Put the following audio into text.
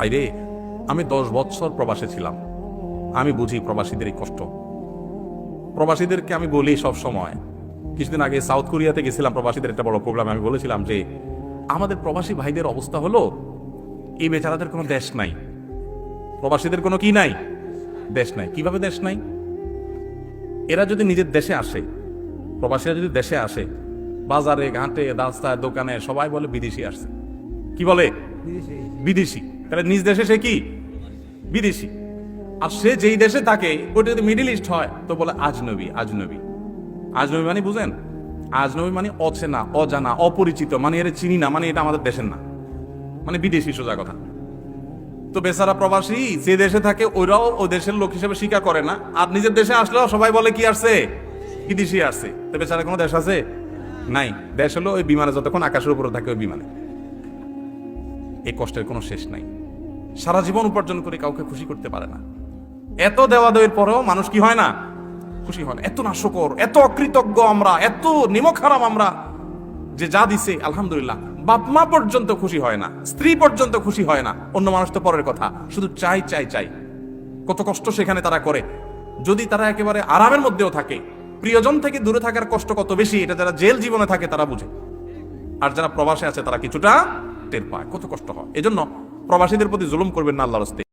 ভাইরে, আমি 10 বছর প্রবাসে ছিলাম, আমি বুঝি প্রবাসীদের এই কষ্ট। প্রবাসীদেরকে আমি বলি সব সময়, কিছুদিন আগে সাউথ কোরিয়াতে গেছিলাম প্রবাসীদের একটা বড় প্রোগ্রামে, আমি বলেছিলাম যে আমাদের প্রবাসী ভাইদের অবস্থা হলো, এই বেচারাদের কোনো দেশ নাই, প্রবাসীদের কোনো কি নাই, দেশ নাই। কিভাবে দেশ নাই? এরা যদি নিজের দেশে আসে, প্রবাসীরা যদি দেশে আসে, বাজারে ঘাটে রাস্তায় দোকানে সবাই বলে বিদেশি আসছে। কি বলে? বিদেশি। তাহলে নিজ দেশে সে কি? বিদেশি। আর সে যেই দেশে থাকে ওটা যদি মিডিল ইস্ট হয় তো বলে আজনবী। আজনবী আজনবী মানে বুঝেন? আজনবী মানে অচেনা, অজানা, অপরিচিত, মানে এর চিনি না, মানে এটা আমাদের দেশের না, মানে বিদেশি, সোজা কথা। তো বেচারা প্রবাসী যে দেশে থাকে ওরাও ও দেশের লোক হিসেবে স্বীকার করে না, আর নিজের দেশে আসলেও সবাই বলে কি আসছে? বিদেশি আসছে। তো বেচারা কোনো দেশ আছে? নাই। দেশ হলো ওই বিমানে, যতক্ষণ আকাশের উপরে থাকে ওই বিমানে। এই কষ্টের কোনো শেষ নাই। সারা জীবন উপার্জন করে কাউকে খুশি করতে পারে না। এত দেওয়া দেওয়ার পরেও মানুষ কি হয় না? খুশি হয় না। এত নাশকর, এত অকৃতজ্ঞ আমরা, এত নিমক হারাম আমরা, যে যা দিছে আলহামদুলিল্লাহ। বাপ মা পর্যন্ত খুশি হয় না, স্ত্রী পর্যন্ত খুশি হয় না, অন্য মানুষ তো পরের কথা, শুধু চাই চাই চাই। কত কষ্ট সেখানে তারা করে। যদি তারা একেবারে আরামের মধ্যেও থাকে, প্রিয়জন থেকে দূরে থাকার কষ্ট কত বেশি, এটা যারা জেল জীবনে থাকে তারা বুঝে। আর যারা প্রবাসে আছে তারা কিছুটা টের পায় কত কষ্ট হয়। এজন্য প্রবাসীদের প্রতি জুলুম করবেন না আল্লাহর রাস্তায়।